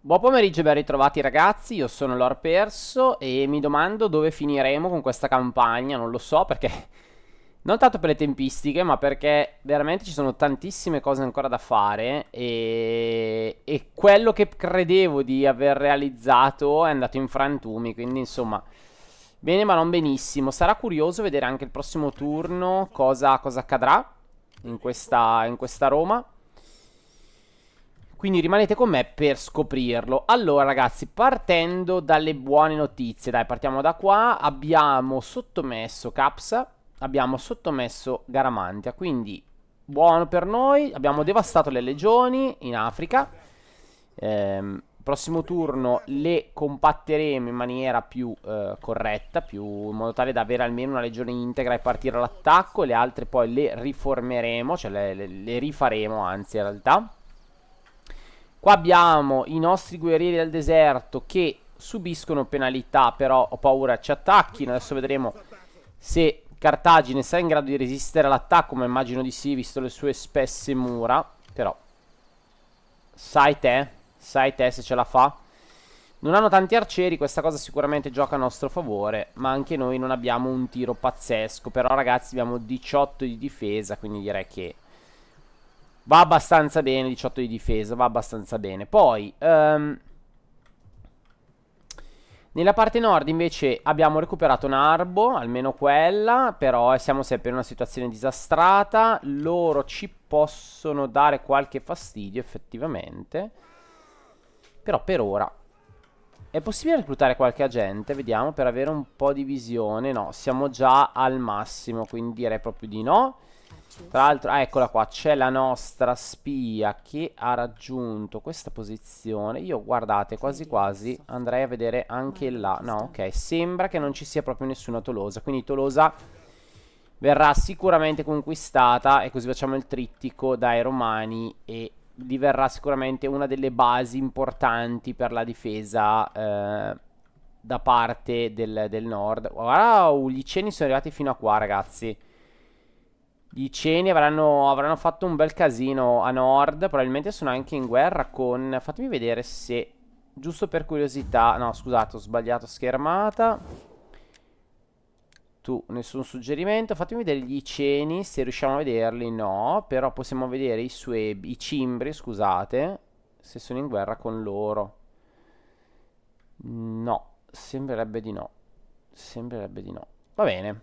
Buon pomeriggio e ben ritrovati ragazzi, io sono Lord Perso e mi domando dove finiremo con questa campagna, non lo so perché, non tanto per le tempistiche, ma perché veramente ci sono tantissime cose ancora da fare e quello che credevo di aver realizzato è andato in frantumi, quindi insomma, bene ma non benissimo. Sarà curioso vedere anche il prossimo turno cosa accadrà in questa Roma. Quindi rimanete con me per scoprirlo. Allora, ragazzi, partendo dalle buone notizie, dai, partiamo da qua. Abbiamo sottomesso Capsa, abbiamo sottomesso Garamantia, quindi buono per noi. Abbiamo devastato le legioni in Africa. Prossimo turno le compatteremo in maniera più corretta, in modo tale da avere almeno una legione integra e partire all'attacco. Le altre poi le riformeremo, cioè le rifaremo, anzi, in realtà. Qua abbiamo i nostri guerrieri del deserto che subiscono penalità, però ho paura ci attacchino. Adesso vedremo se Cartagine sarà in grado di resistere all'attacco, ma immagino di sì, visto le sue spesse mura. Però, sai te se ce la fa. Non hanno tanti arcieri, questa cosa sicuramente gioca a nostro favore, ma anche noi non abbiamo un tiro pazzesco. Però ragazzi abbiamo 18 di difesa, quindi direi che va abbastanza bene, 18 di difesa, va abbastanza bene. Poi, nella parte nord invece abbiamo recuperato Narbo, almeno quella, però siamo sempre in una situazione disastrata. Loro ci possono dare qualche fastidio, effettivamente. Però per ora è possibile reclutare qualche agente, vediamo, per avere un po' di visione. No, siamo già al massimo, quindi direi proprio di no. Tra l'altro, eccola qua, c'è la nostra spia che ha raggiunto questa posizione. Io, guardate, quasi quasi andrei a vedere anche là. No, ok, sembra che non ci sia proprio nessuna Tolosa. Quindi Tolosa verrà sicuramente conquistata e così facciamo il trittico dai Romani e diverrà sicuramente una delle basi importanti per la difesa da parte del nord. Wow, gli Iceni sono arrivati fino a qua, ragazzi. Gli Iceni avranno fatto un bel casino a nord. Probabilmente sono anche in guerra con... Fatemi vedere se... Giusto per curiosità... No, scusate, ho sbagliato schermata. Tu, nessun suggerimento. Fatemi vedere gli Iceni, se riusciamo a vederli. No, però possiamo vedere i Suebi, i Cimbri, scusate, se sono in guerra con loro. No, sembrerebbe di no. Sembrerebbe di no. Va bene.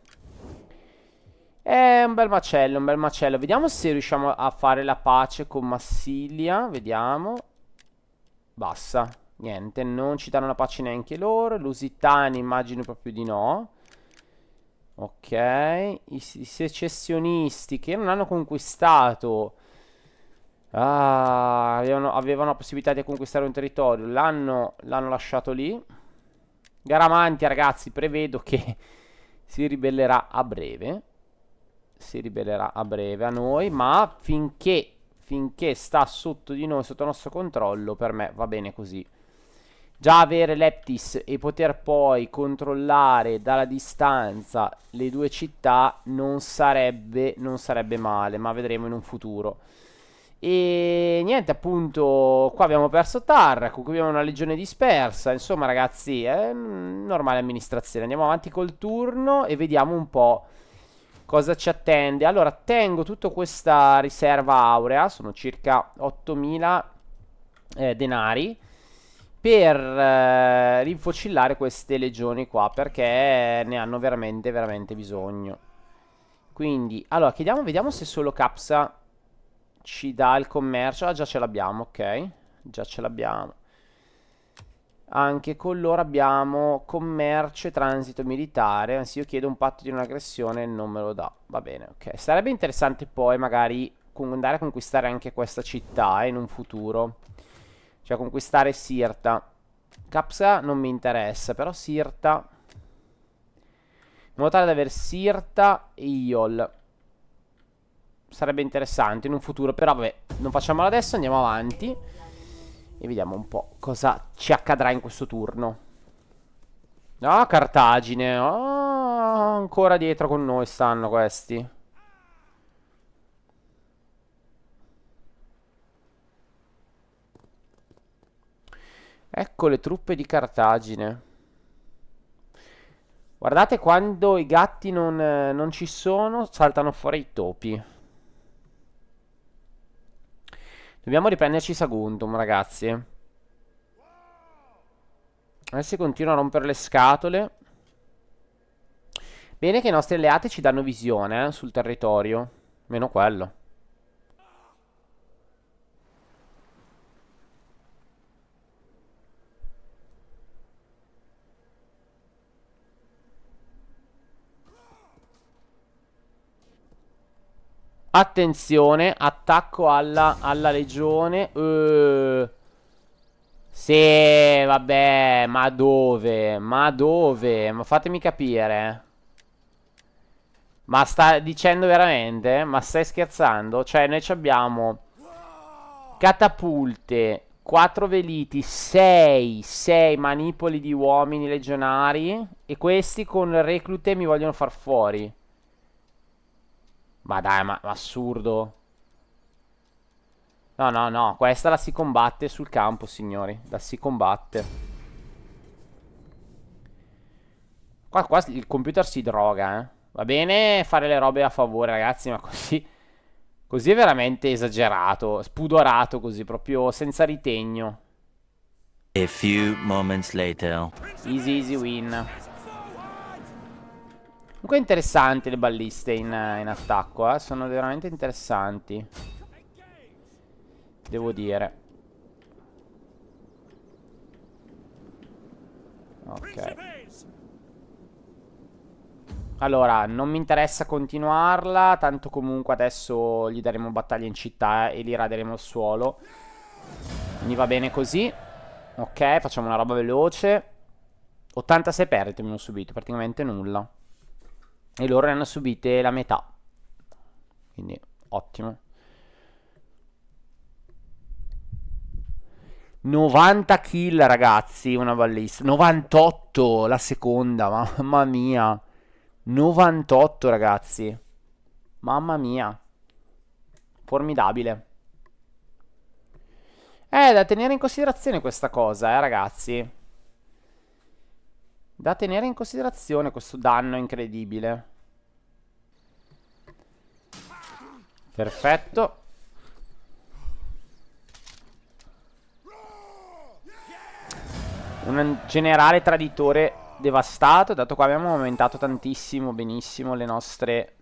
È un bel macello, un bel macello. Vediamo se riusciamo a fare la pace con Massilia. Vediamo. Basta. Niente, non ci danno la pace neanche loro. Lusitani immagino proprio di no. Ok. I secessionisti che non hanno conquistato. Ah, avevano la possibilità di conquistare un territorio. L'hanno lasciato lì. Garamantia, ragazzi, prevedo che si ribellerà a breve. Si ribellerà a breve a noi, ma finché sta sotto di noi, sotto il nostro controllo, per me va bene così. Già avere Leptis e poter poi controllare dalla distanza le due città non sarebbe male, ma vedremo in un futuro. E niente, appunto, qua abbiamo perso Tarraco, qui abbiamo una legione dispersa. Insomma, ragazzi, è normale amministrazione. Andiamo avanti col turno e vediamo un po' cosa ci attende. Allora, tengo tutta questa riserva aurea, sono circa 8000 denari, per rinfocillare queste legioni qua, perché ne hanno veramente, veramente bisogno. Quindi, allora, chiediamo, vediamo se solo Capsa ci dà il commercio. Ah, già ce l'abbiamo, ok. Già ce l'abbiamo. Anche con loro abbiamo commercio e transito militare. Anzi, io chiedo un patto di non aggressione e non me lo dà. Va bene, ok. Sarebbe interessante poi magari andare a conquistare anche questa città in un futuro. Cioè conquistare Sirta. Capsa non mi interessa, però Sirta... In modo tale da avere Sirta e Iol. Sarebbe interessante in un futuro, però vabbè, non facciamolo adesso, andiamo avanti. E vediamo un po' cosa ci accadrà in questo turno. Ah, Cartagine. Ah, ancora dietro con noi stanno questi. Ecco le truppe di Cartagine. Guardate quando i gatti non ci sono, saltano fuori i topi. Dobbiamo riprenderci Saguntum, ragazzi. Adesso continua a rompere le scatole. Bene che i nostri alleati ci danno visione, sul territorio. Meno quello. Attenzione, attacco alla legione. Sì, vabbè, ma dove? Ma dove? Ma fatemi capire. Ma sta dicendo veramente? Ma stai scherzando? Cioè, noi ci abbiamo catapulte, 4 veliti, 6 manipoli di uomini legionari. E questi con reclute mi vogliono far fuori. Ma dai, ma assurdo. No, no, no, questa la si combatte sul campo, signori. La si combatte. Qua il computer si droga, eh. Va bene fare le robe a favore, ragazzi, ma così... Così è veramente esagerato, spudorato così, proprio senza ritegno. A few moments later. Easy, easy win. Comunque interessanti le balliste in attacco, sono veramente interessanti. Devo dire. Ok. Allora, non mi interessa continuarla, tanto comunque adesso gli daremo battaglia in città e li raderemo al suolo. Mi va bene così. Ok, facciamo una roba veloce. 86 perdite mi hanno subito, praticamente nulla. E loro ne hanno subite la metà. Quindi, ottimo. 90 kill, ragazzi, una ballista. 98 la seconda, mamma mia. 98, ragazzi. Mamma mia. Formidabile. È da tenere in considerazione questa cosa, ragazzi. Da tenere in considerazione questo danno incredibile. Perfetto. Un generale traditore devastato. Dato qua abbiamo aumentato tantissimo, benissimo, le nostre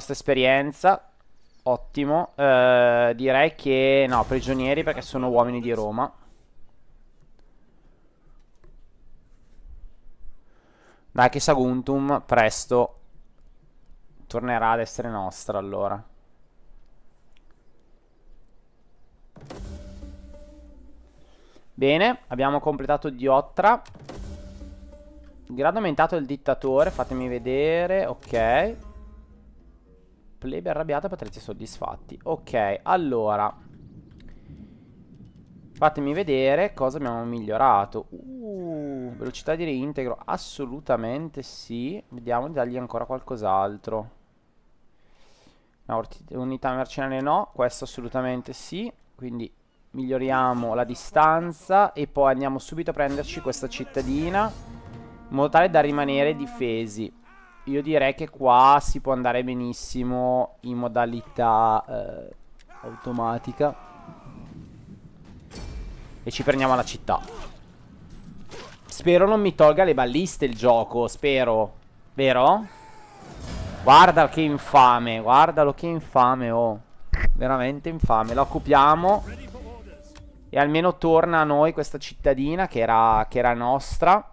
esperienza. Ottimo. Direi che no, prigionieri perché sono uomini di Roma. Dai che Saguntum presto tornerà ad essere nostra allora. Bene, abbiamo completato Diotra. Grado aumentato del dittatore, fatemi vedere. Ok. Plebe arrabbiata, patrizi soddisfatti. Ok, allora fatemi vedere cosa abbiamo migliorato. Velocità di reintegro, assolutamente sì. Vediamo di dargli ancora qualcos'altro. No, unità mercenarie no, questo assolutamente sì. Quindi miglioriamo la distanza e poi andiamo subito a prenderci questa cittadina in modo tale da rimanere difesi. Io direi che qua si può andare benissimo in modalità automatica e ci prendiamo la città. Spero non mi tolga le balliste il gioco, spero. Vero? Guarda che infame, guardalo che infame, oh. Veramente infame. La occupiamo e almeno torna a noi questa cittadina che era nostra.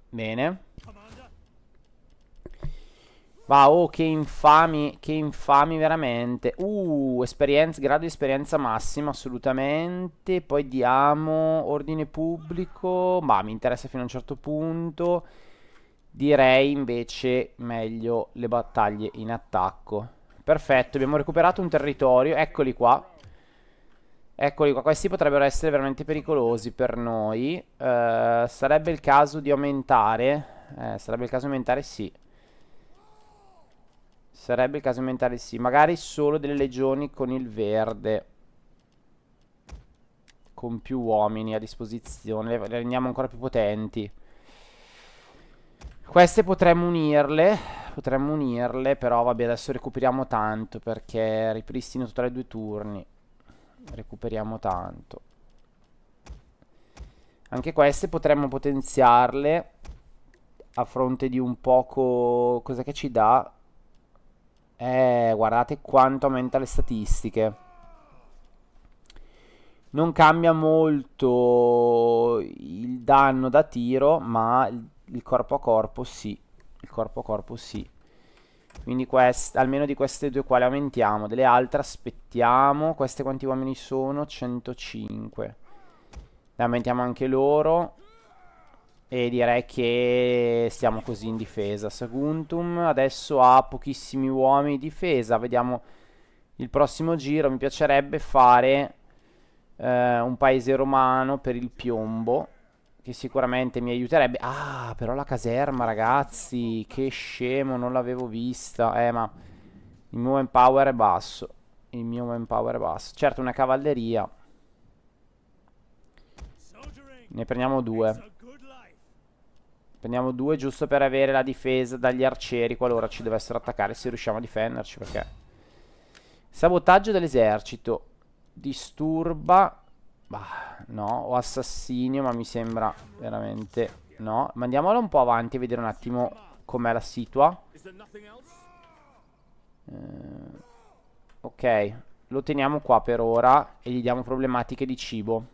Bene. Va, oh, che infami veramente. Esperienza, grado di esperienza massima, assolutamente. Poi diamo ordine pubblico. Ma mi interessa fino a un certo punto. Direi invece meglio le battaglie in attacco. Perfetto, abbiamo recuperato un territorio. Eccoli qua. Eccoli qua, questi potrebbero essere veramente pericolosi per noi. Sarebbe il caso di aumentare. Sarebbe il caso di aumentare, sì. Sarebbe il caso di aumentare, sì. Magari solo delle legioni con il verde. con più uomini a disposizione, le rendiamo ancora più potenti. Queste potremmo unirle, però vabbè, adesso recuperiamo tanto perché ripristino totale 2 turni. Recuperiamo tanto. Anche queste potremmo potenziarle a fronte di un poco... Cos'è che ci dà? Guardate quanto aumenta le statistiche. Non cambia molto il danno da tiro, ma il corpo a corpo sì. Il corpo a corpo sì. Quindi almeno di queste due qua le aumentiamo. Delle altre aspettiamo. Queste quanti uomini sono? 105. Le aumentiamo anche loro. E direi che stiamo così in difesa. Saguntum adesso ha pochissimi uomini di difesa. Vediamo il prossimo giro. Mi piacerebbe fare un paese romano per il piombo, che sicuramente mi aiuterebbe. Ah, però la caserma, ragazzi, che scemo, non l'avevo vista. Ma il mio manpower è basso. Il mio manpower è basso. Certo, una cavalleria. Ne prendiamo 2. Prendiamo 2 giusto per avere la difesa dagli arcieri qualora ci dovessero attaccare, se riusciamo a difenderci, perché... Sabotaggio dell'esercito. Disturba. Bah, no, o assassinio, ma mi sembra veramente... No, mandiamola un po' avanti a vedere un attimo com'è la situa. Ok, lo teniamo qua per ora e gli diamo problematiche di cibo.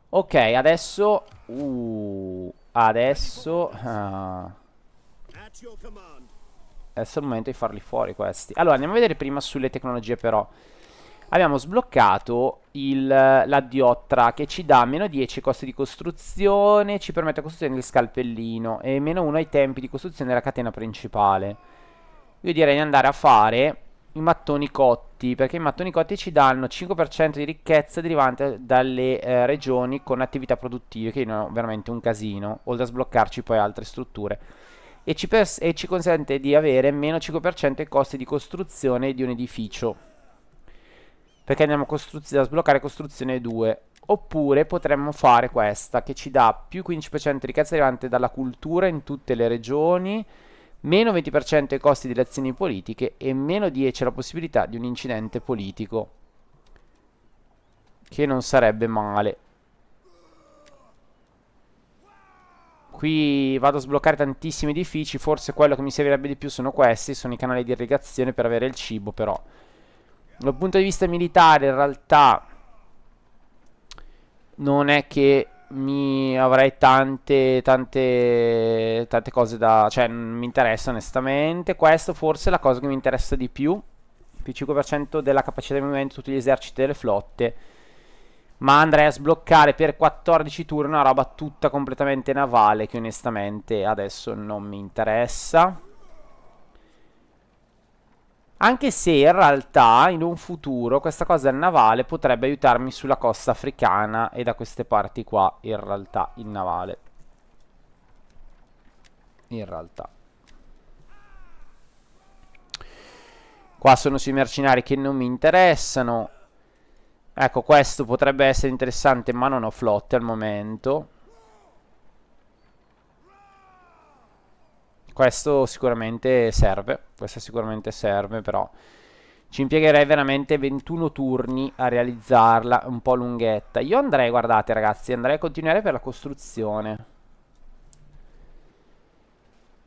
Ok, adesso... adesso... adesso è il momento di farli fuori questi. Allora, andiamo a vedere prima sulle tecnologie però. Abbiamo sbloccato la Diottra che ci dà meno 10 costi di costruzione, ci permette la costruzione del scalpellino e meno 1 ai tempi di costruzione della catena principale. Io direi di andare a fare i mattoni cotti, perché i mattoni cotti ci danno 5% di ricchezza derivante dalle regioni con attività produttive, che sono veramente un casino, oltre a sbloccarci poi altre strutture. E ci consente di avere meno 5% i costi di costruzione di un edificio, perché andiamo a sbloccare costruzione 2. Oppure potremmo fare questa, che ci dà più 15% di ricchezza derivante dalla cultura in tutte le regioni, meno 20% i costi delle azioni politiche e meno 10 la possibilità di un incidente politico, che non sarebbe male. Qui vado a sbloccare tantissimi edifici, forse quello che mi servirebbe di più sono questi, sono i canali di irrigazione per avere il cibo, però dal punto di vista militare in realtà non è che mi avrei tante cose da... cioè non mi interessa onestamente. Questo forse è la cosa che mi interessa di più. Più 5% della capacità di movimento di tutti gli eserciti delle flotte. Ma andrei a sbloccare per 14 turni una roba tutta completamente navale, che onestamente adesso non mi interessa. Anche se in realtà in un futuro questa cosa del navale potrebbe aiutarmi sulla costa africana e da queste parti qua, in realtà, il navale. In realtà. Qua sono sui mercenari che non mi interessano. Ecco, questo potrebbe essere interessante, ma non ho flotte al momento. Questo sicuramente serve. Questo sicuramente serve, però ci impiegherei veramente 21 turni a realizzarla, un po' lunghetta. Io andrei, guardate ragazzi, andrei a continuare per la costruzione,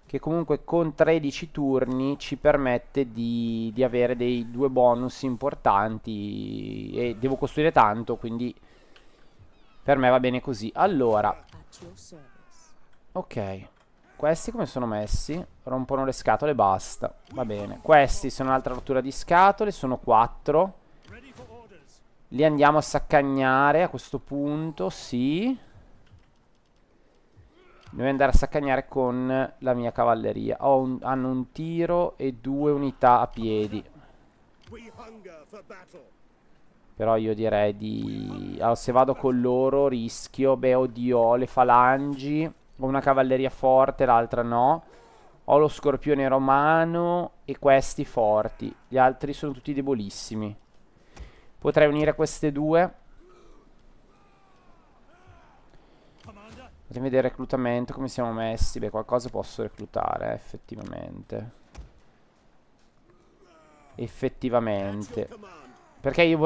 che comunque con 13 turni ci permette di avere dei 2 bonus importanti. E devo costruire tanto, quindi per me va bene così. Allora, ok, questi come sono messi? Rompono le scatole, basta. Va bene. Questi sono un'altra rottura di scatole, sono 4. Li andiamo a saccagnare a questo punto, sì. Devo andare a saccagnare con la mia cavalleria. Hanno un tiro e 2 unità a piedi. Però io direi di... allora, se vado con loro rischio... Beh, oddio, ho le falangi. Ho una cavalleria forte, l'altra no. Ho lo scorpione romano e questi forti. Gli altri sono tutti debolissimi. Potrei unire queste due. Fatemi vedere reclutamento, come siamo messi. Beh, qualcosa posso reclutare, effettivamente. Effettivamente. Perché io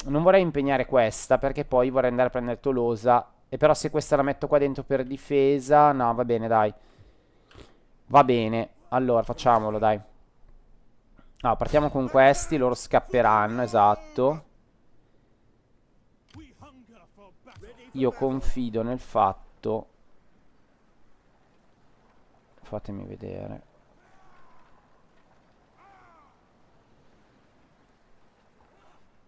non vorrei impegnare questa, perché poi vorrei andare a prendere Tolosa. E però se questa la metto qua dentro per difesa, no, va bene, dai. Va bene, allora facciamolo, dai. No, partiamo con questi, loro scapperanno, esatto. Io confido nel fatto... Fatemi vedere.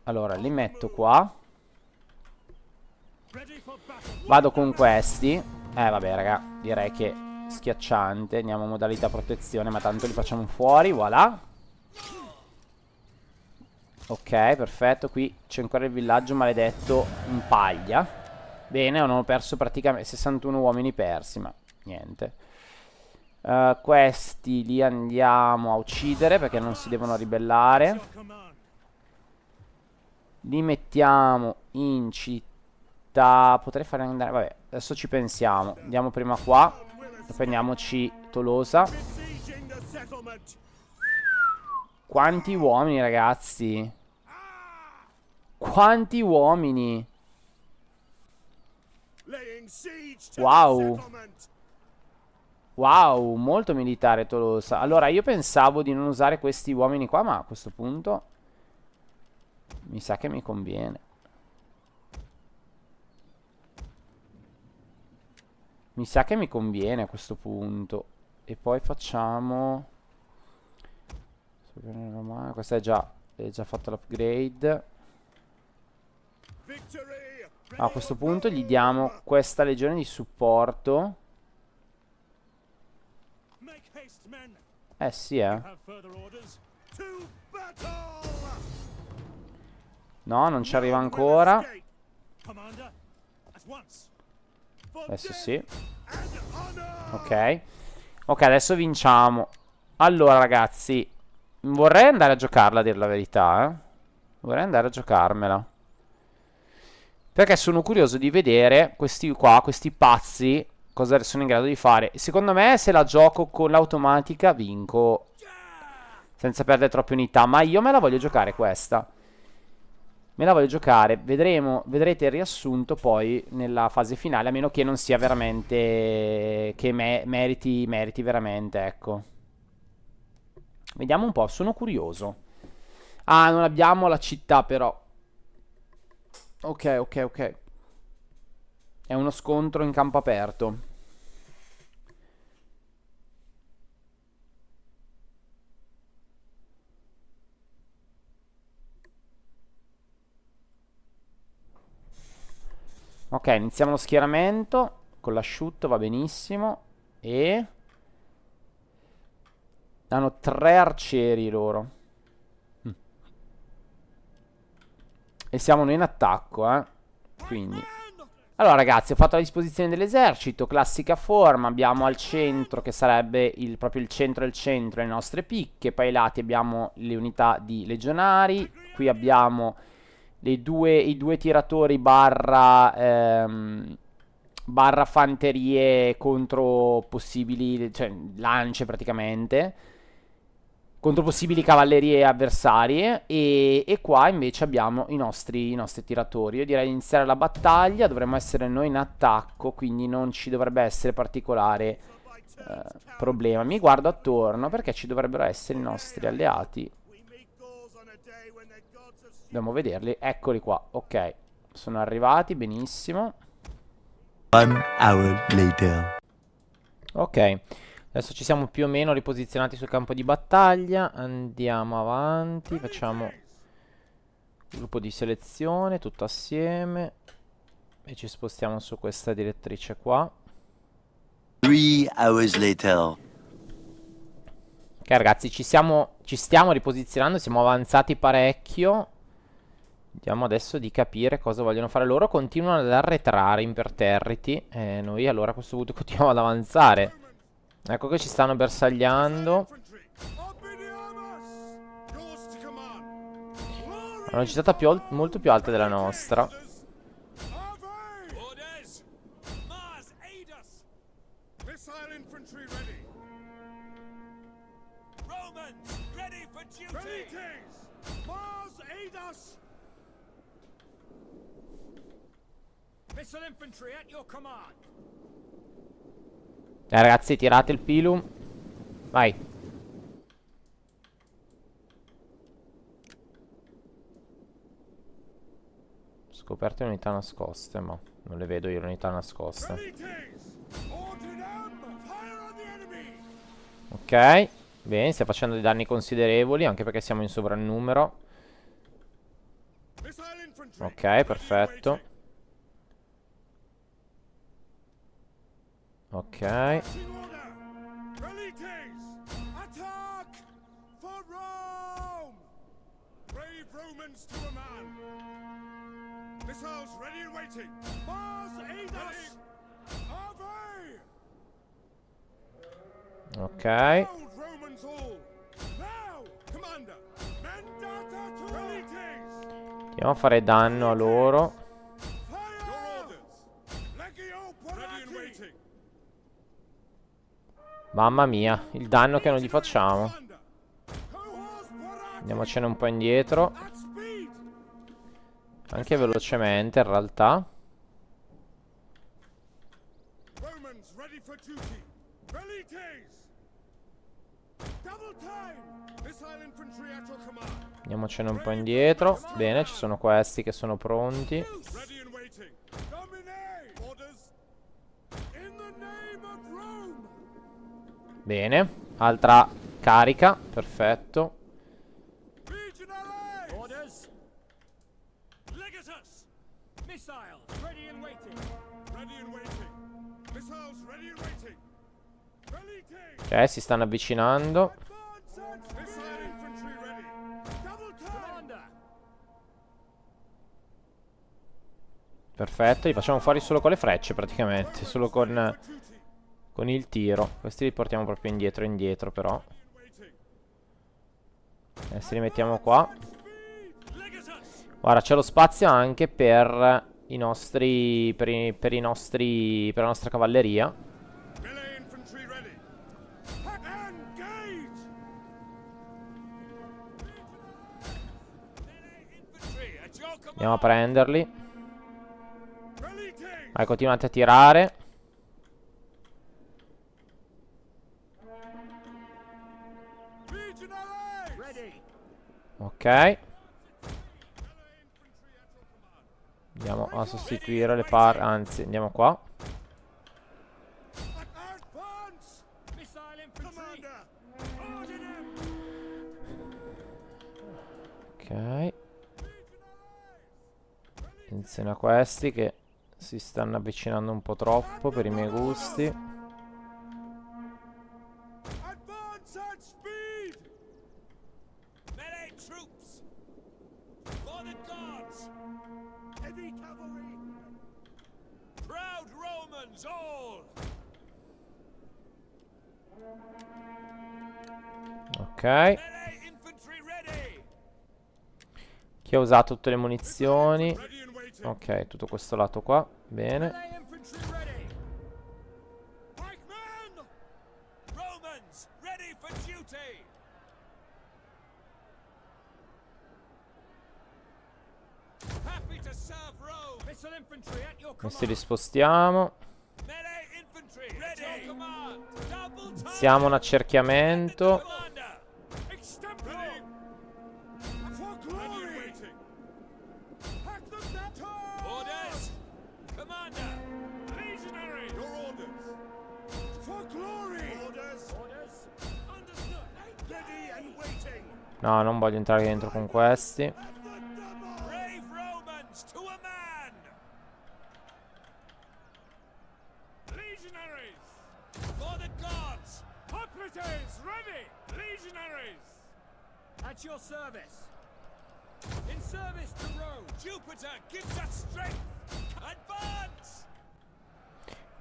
Allora, li metto qua. Vado con questi. Vabbè, raga, direi che schiacciante. Andiamo a modalità protezione, ma tanto li facciamo fuori, voilà. Ok, perfetto. Qui c'è ancora il villaggio maledetto in paglia. Bene, hanno perso praticamente 61 uomini persi, ma niente. Questi li andiamo a uccidere perché non si devono ribellare. Li mettiamo in città. Potrei fare andare... Vabbè, adesso ci pensiamo. Andiamo prima qua. Prendiamoci Tolosa. Quanti uomini, ragazzi. Quanti uomini. Wow. Wow, molto militare Tolosa. Allora, io pensavo di non usare questi uomini qua, ma a questo punto mi sa che mi conviene. Mi sa che mi conviene a questo punto. E poi facciamo... Questa è già fatto l'upgrade. A questo punto gli diamo questa legione di supporto. Sì, No, non ci arriva ancora. Adesso sì. Ok. Ok, adesso vinciamo. Allora, ragazzi, vorrei andare a giocarla, a dir la verità, Vorrei andare a giocarmela. Perché sono curioso di vedere questi qua, questi pazzi, cosa sono in grado di fare. Secondo me, se la gioco con l'automatica, vinco senza perdere troppe unità. Ma io me la voglio giocare questa. Me la voglio giocare. Vedrete il riassunto poi nella fase finale. A meno che non sia veramente... Che meriti veramente, ecco. Vediamo un po', sono curioso. Ah, non abbiamo la città però. Ok. È uno scontro in campo aperto. Ok, iniziamo lo schieramento. Con l'asciutto va benissimo. E... hanno 3 arcieri loro. E siamo noi in attacco, Quindi... Allora ragazzi, ho fatto la disposizione dell'esercito, classica forma, abbiamo al centro che sarebbe proprio il centro del centro le nostre picche, poi ai lati abbiamo le unità di legionari, qui abbiamo i due tiratori barra fanterie contro possibili, cioè lance praticamente, contro possibili cavallerie avversarie e qua invece abbiamo i nostri tiratori. Io direi di iniziare la battaglia, dovremmo essere noi in attacco, quindi non ci dovrebbe essere particolare problema. Mi guardo attorno perché ci dovrebbero essere i nostri alleati. Dobbiamo vederli, eccoli qua, ok, sono arrivati, benissimo. 1 hour later. Ok. Adesso ci siamo più o meno riposizionati sul campo di battaglia. Andiamo avanti. Facciamo gruppo di selezione tutto assieme. E ci spostiamo su questa direttrice qua. 3 hours later. Ok ragazzi, ci stiamo riposizionando. Siamo avanzati parecchio. Vediamo adesso di capire cosa vogliono fare loro. Continuano ad arretrare imperterriti. E noi allora a questo punto continuiamo ad avanzare. Ecco che ci stanno bersagliando. una gittata molto più alta della nostra. Orders! Mars, aid us! Missile infantry ready! Romans, ready for duty! Mars, aid us! Missile infantry at your command! Ragazzi, tirate il pilum. Vai. Scoperte unità nascoste, ma non le vedo io le unità nascoste. Ok, bene, stai facendo dei danni considerevoli, anche perché siamo in sovrannumero. Ok, perfetto. Ok. Missiles ready and waiting. Mars, aid us! Harvey! Ok. Romans all. Now, commander. Mandata to Velites. Andiamo a fare danno a loro. Your orders. Legio ready and waiting. Mamma mia, il danno che non gli facciamo. Andiamocene un po' indietro. Anche velocemente in realtà. Andiamocene un po' indietro. Bene, ci sono questi che sono pronti. Bene, altra carica, perfetto. Ok, si stanno avvicinando. Perfetto, li facciamo fuori solo con le frecce praticamente. Solo con il tiro. Questi li portiamo proprio indietro però. Adesso li mettiamo qua. Guarda, c'è lo spazio anche per i nostri per la nostra cavalleria. Andiamo a prenderli. Vai, continuate a tirare. Ok. Andiamo a sostituire le anzi, andiamo qua. Ok. Insieme a questi che si stanno avvicinando un po' troppo per i miei gusti. Ok. Chi ha usato tutte le munizioni? Ok, tutto questo lato qua. Bene. Questi li spostiamo. Iniziamo un accerchiamento. No, non voglio entrare dentro con questi.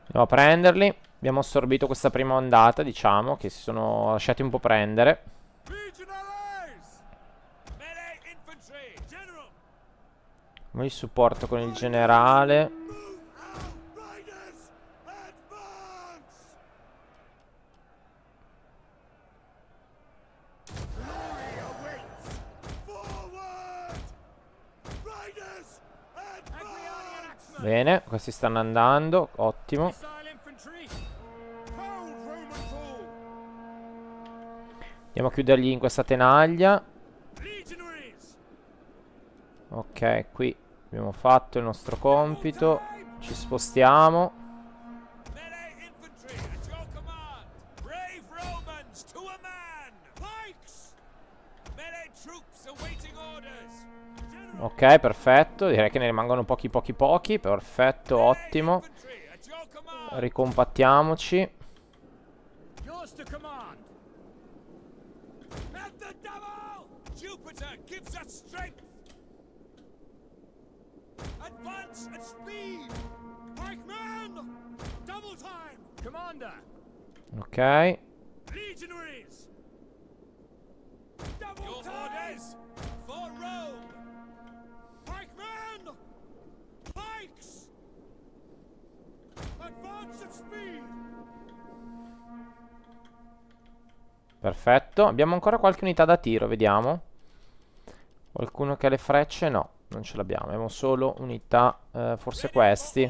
Andiamo a prenderli. Abbiamo assorbito questa prima ondata, diciamo, che si sono lasciati un po' prendere. Noi supporto con il generale. Riders, advance! Glory awaits! Forward! Riders, advance! Bene, questi stanno andando. Ottimo. Missile infantry! Hold Roman fall! Andiamo a chiudergli in questa tenaglia. Legionaries! Ok, qui abbiamo fatto il nostro compito. Ci spostiamo. Melee infantry at your command! Brave Romans to a man! Pikes! Melee troops awaiting orders! General Ok, perfetto. Direi che ne rimangono pochi. Perfetto, ottimo. infantry at your command! Ricompattiamoci. Yours to command! At the double! Jupiter gives us strength! Advance at speed! Pikemen! Double time! Commander! Ok. Legionaries! Double your time! Orders for Rome! Pikemen! Pikes! Advance at speed! Perfetto. Abbiamo ancora qualche unità da tiro, vediamo. Qualcuno che ha le frecce? No, non ce l'abbiamo. Abbiamo solo unità, forse questi.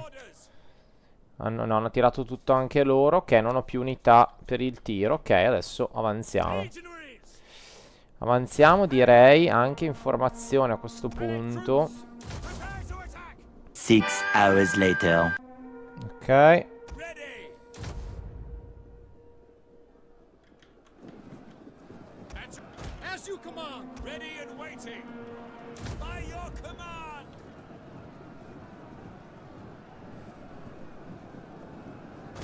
No, hanno tirato tutto anche loro. Ok, non ho più unità per il tiro. Ok, adesso avanziamo. Legionaries! Avanziamo, direi, anche in formazione a questo punto. Prepare to attack! 6 hours later. Ok. Ready! As you command! Ready and waiting! By your command!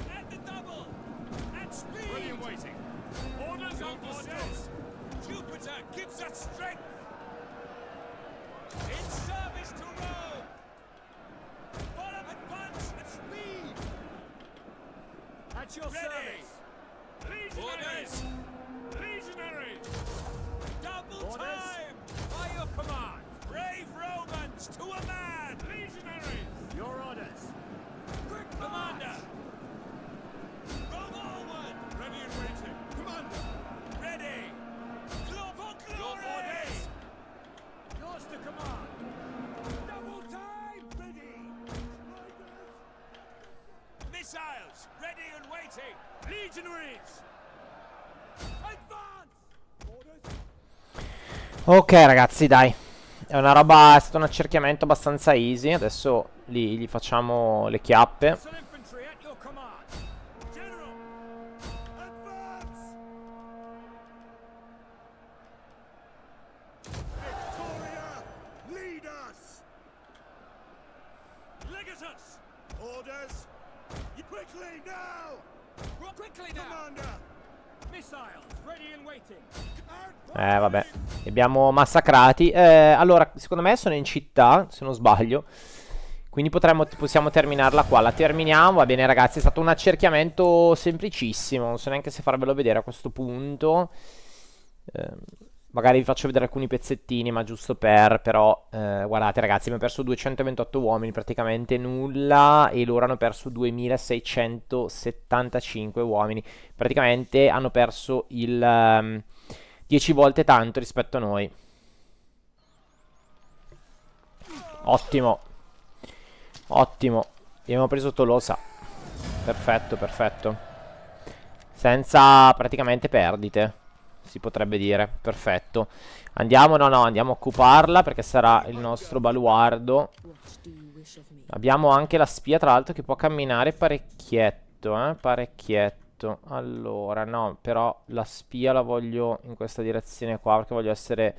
At the double! At speed! Ready and waiting! Orders on orders! Jupiter gives us strength! In service to Rome! Follow advance at speed! At your service! Legionaries! Legionaries! Double time! By your command! Brave Romans to a man! Legionaries! Your orders! Quick, Commander! Go forward! Ready and waiting! Commander! Ready! For glory! Your orders! Yours to command! Double time! Ready! Missiles! Ready and waiting! Legionaries! Advance! Orders! Ok, ragazzi, dai. È stato un accerchiamento abbastanza easy. Adesso gli facciamo le chiappe. Missile infantry at your command! General! Advance! Victoria! Lead us! Legatus! Orders! Quickly now! Quickly now! Commander! Missiles ready and waiting! Vabbè. Li abbiamo massacrati. Allora, secondo me sono in città, se non sbaglio. Quindi possiamo terminarla qua. La terminiamo. Va bene, ragazzi. È stato un accerchiamento semplicissimo. Non so neanche se farvelo vedere a questo punto. Magari vi faccio vedere alcuni pezzettini, ma giusto per... Però, guardate, ragazzi, abbiamo perso 228 uomini, praticamente nulla. E loro hanno perso 2675 uomini. Praticamente hanno perso il... 10 volte tanto rispetto a noi. Ottimo. Ottimo. Abbiamo preso Tolosa. Perfetto, perfetto. Senza praticamente perdite, si potrebbe dire. Perfetto. Andiamo, no, andiamo a occuparla perché sarà il nostro baluardo. Abbiamo anche la spia, tra l'altro, che può camminare parecchietto, parecchietto. Allora, no, però la spia la voglio in questa direzione qua perché voglio essere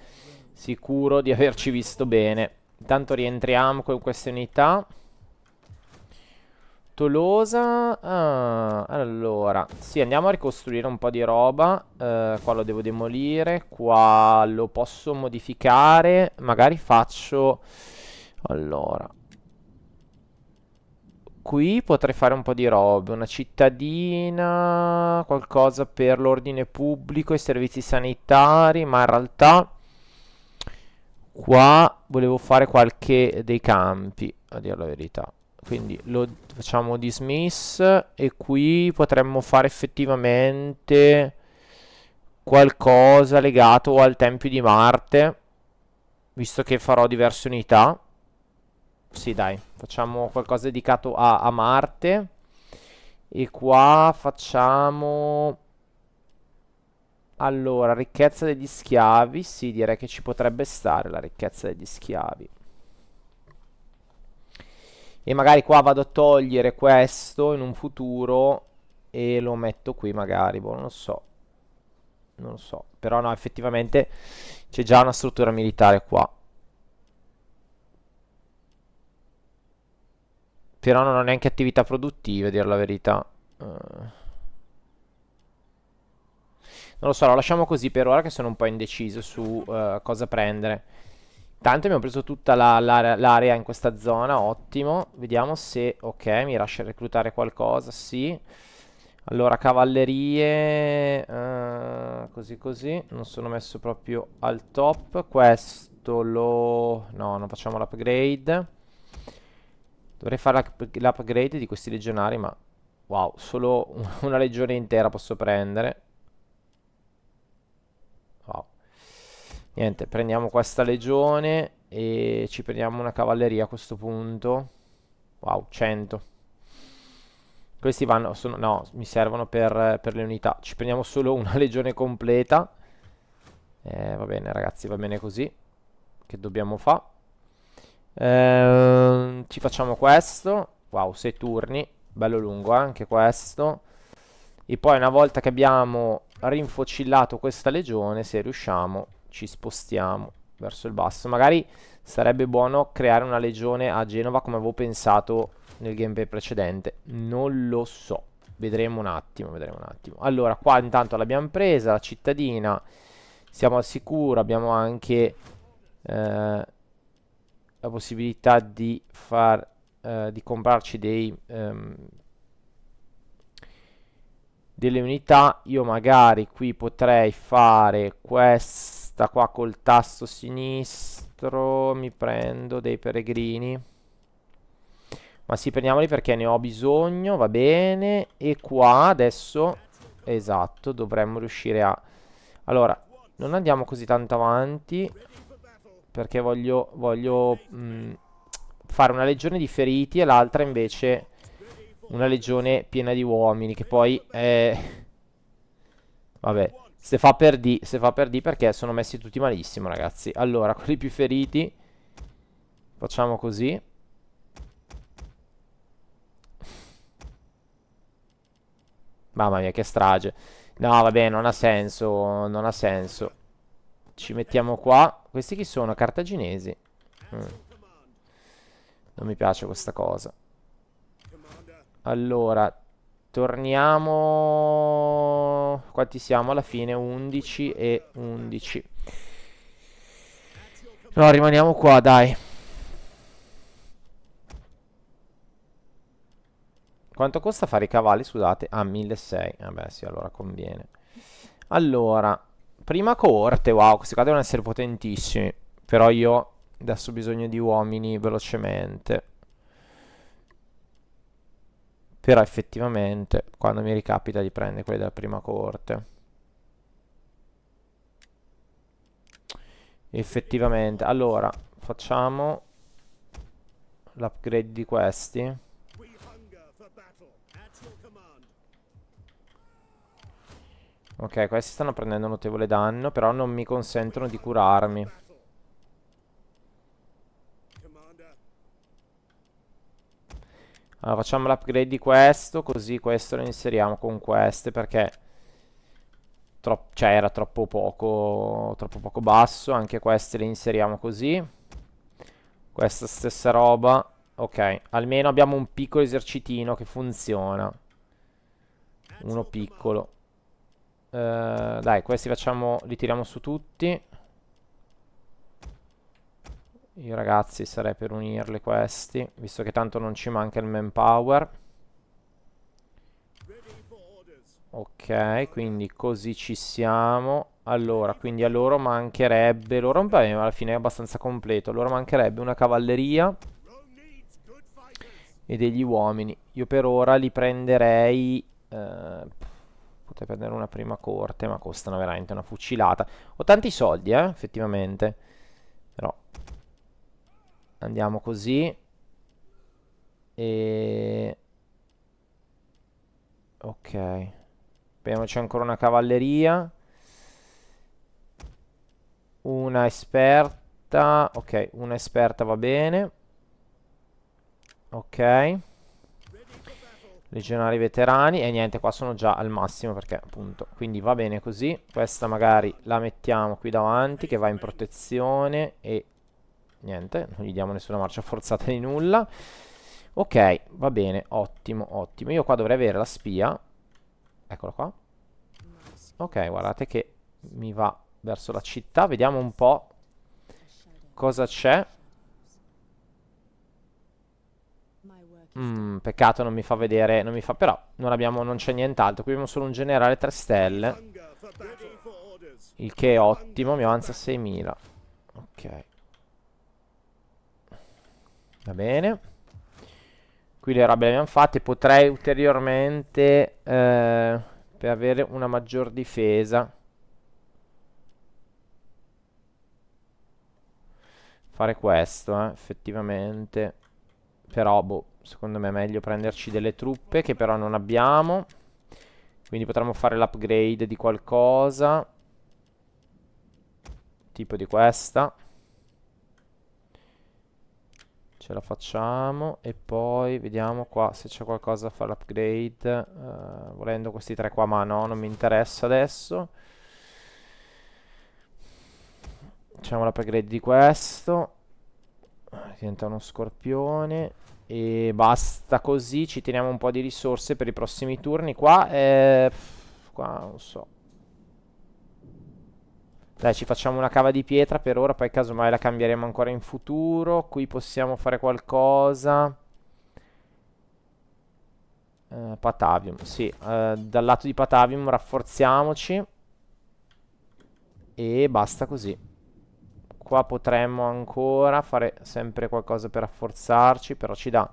sicuro di averci visto bene. Intanto rientriamo con queste unità. Tolosa. Allora, sì, andiamo a ricostruire un po' di roba. Qua lo devo demolire. Qua lo posso modificare. Magari faccio... Allora, qui potrei fare un po' di robe. Una cittadina, qualcosa per l'ordine pubblico e i servizi sanitari. Ma in realtà Qua volevo fare qualche dei campi, a dire la verità. Quindi lo facciamo dismiss e qui potremmo fare effettivamente qualcosa legato al Tempio di Marte, visto che farò diverse unità. Sì, dai, facciamo qualcosa dedicato a Marte. E qua facciamo... Allora, ricchezza degli schiavi. Sì, direi che ci potrebbe stare la ricchezza degli schiavi. E magari qua vado a togliere questo in un futuro e lo metto qui magari. Boh, non lo so. Non lo so. Però no, effettivamente c'è già una struttura militare qua. Però non ho neanche attività produttive, a dire la verità. Non lo so, lo lasciamo così per ora che sono un po' indeciso su cosa prendere. Tanto abbiamo preso tutta l'area in questa zona, ottimo. Vediamo se, ok, mi lascia reclutare qualcosa, sì. Allora, cavallerie, così così, non sono messo proprio al top. Questo lo... no, non facciamo l'upgrade. Dovrei fare l'upgrade di questi legionari, ma... wow, solo una legione intera posso prendere. Wow. Niente, prendiamo questa legione e ci prendiamo una cavalleria a questo punto. Wow, 100. Questi vanno, no, mi servono per le unità. Ci prendiamo solo una legione completa. Va bene ragazzi, va bene così. Che dobbiamo fare? Ci facciamo questo. Wow, 6 turni. Bello lungo anche questo. E poi una volta che abbiamo rinfocillato questa legione, se riusciamo, ci spostiamo verso il basso. Magari sarebbe buono creare una legione a Genova come avevo pensato nel gameplay precedente. Non lo so. Vedremo un attimo, vedremo un attimo. Allora, qua intanto l'abbiamo presa, la cittadina. Siamo al sicuro, abbiamo anche la possibilità di di comprarci delle unità. Io magari qui potrei fare questa qua col tasto sinistro. Mi prendo dei peregrini. Ma sì, prendiamoli perché ne ho bisogno, va bene. E qua adesso, esatto, dovremmo riuscire a... Allora, non andiamo così tanto avanti perché voglio fare una legione di feriti e l'altra invece una legione piena di uomini, che poi vabbè, se fa per D perché sono messi tutti malissimo, ragazzi. Allora, quelli più feriti facciamo così. Mamma mia, che strage. No, vabbè, non ha senso, non ha senso. Ci mettiamo qua. Questi chi sono? Cartaginesi. Non mi piace questa cosa. Allora, torniamo... Quanti siamo alla fine? 11 e 11. No, rimaniamo qua, dai. Quanto costa fare i cavalli, scusate? Ah, 1600. Vabbè, sì, allora conviene. Allora, prima corte. Wow, questi qua devono essere potentissimi. Però io adesso ho bisogno di uomini velocemente. Però effettivamente, quando mi ricapita di prendere quelli della prima corte. Effettivamente. Allora, facciamo l'upgrade di questi. Ok, questi stanno prendendo notevole danno, però non mi consentono di curarmi. Allora, facciamo l'upgrade di questo, così questo lo inseriamo con queste, perché cioè era troppo poco basso. Anche queste le inseriamo così. Questa stessa roba. Ok, almeno abbiamo un piccolo esercitino che funziona. Uno piccolo. Dai, questi li tiriamo su tutti. Io ragazzi sarei per unirli questi, visto che tanto non ci manca il manpower. Ok, quindi così ci siamo. Allora, quindi a loro mancherebbe... Loro beh, alla fine è abbastanza completo. Loro mancherebbe una cavalleria e degli uomini. Io per ora li prenderei... potrei prendere una prima corte, ma costano veramente una fucilata. Ho tanti soldi, effettivamente. Però... Andiamo così. E... Ok. Prendiamoci ancora una cavalleria. Una esperta. Ok, una esperta va bene. Ok. Legionari veterani. E niente, qua sono già al massimo perché appunto. Quindi va bene così. Questa magari la mettiamo qui davanti che va in protezione. E niente, non gli diamo nessuna marcia forzata di nulla. Ok, va bene, ottimo, ottimo. Io qua dovrei avere la spia. Eccola qua. Ok, guardate che mi va verso la città. Vediamo un po' cosa c'è. Peccato non mi fa vedere, non mi fa, però non c'è nient'altro. Qui abbiamo solo un generale 3 stelle. Il che è ottimo, mi avanza 6.000. Ok. Va bene. Qui le robe le abbiamo fatte. Potrei ulteriormente, per avere una maggior difesa, fare questo, effettivamente. Però, boh, secondo me è meglio prenderci delle truppe che però non abbiamo. Quindi potremmo fare l'upgrade di qualcosa. Tipo di questa. Ce la facciamo. E poi vediamo qua se c'è qualcosa da fare l'upgrade. Volendo questi tre qua, ma no, non mi interessa adesso. Facciamo l'upgrade di questo. Diventa uno scorpione. E basta così. Ci teniamo un po' di risorse per i prossimi turni. Qua non so. Dai, ci facciamo una cava di pietra per ora. Poi casomai la cambieremo ancora in futuro. Qui possiamo fare qualcosa. Patavium, sì. Dal lato di Patavium rafforziamoci. E basta così. Qua potremmo ancora fare sempre qualcosa per rafforzarci, però ci dà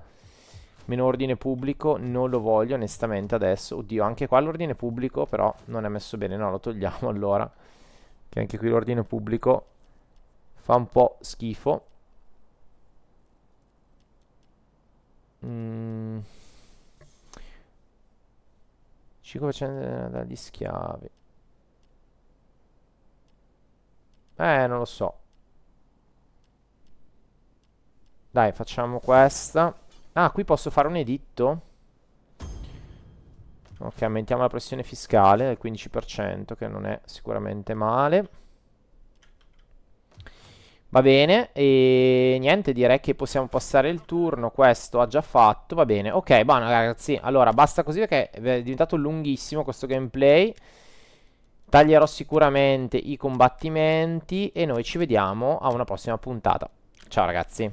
meno ordine pubblico, non lo voglio onestamente adesso. Oddio, anche qua l'ordine pubblico però non è messo bene, no, lo togliamo allora. Che anche qui l'ordine pubblico fa un po' schifo. 5% dagli schiavi. Non lo so. Dai, facciamo questa. Ah, qui posso fare un editto. Ok, aumentiamo la pressione fiscale del 15%, che non è sicuramente male. Va bene, e niente, direi che possiamo passare il turno. Questo ha già fatto, va bene. Ok, buono ragazzi, allora basta così perché è diventato lunghissimo questo gameplay. Taglierò sicuramente i combattimenti e noi ci vediamo a una prossima puntata. Ciao ragazzi.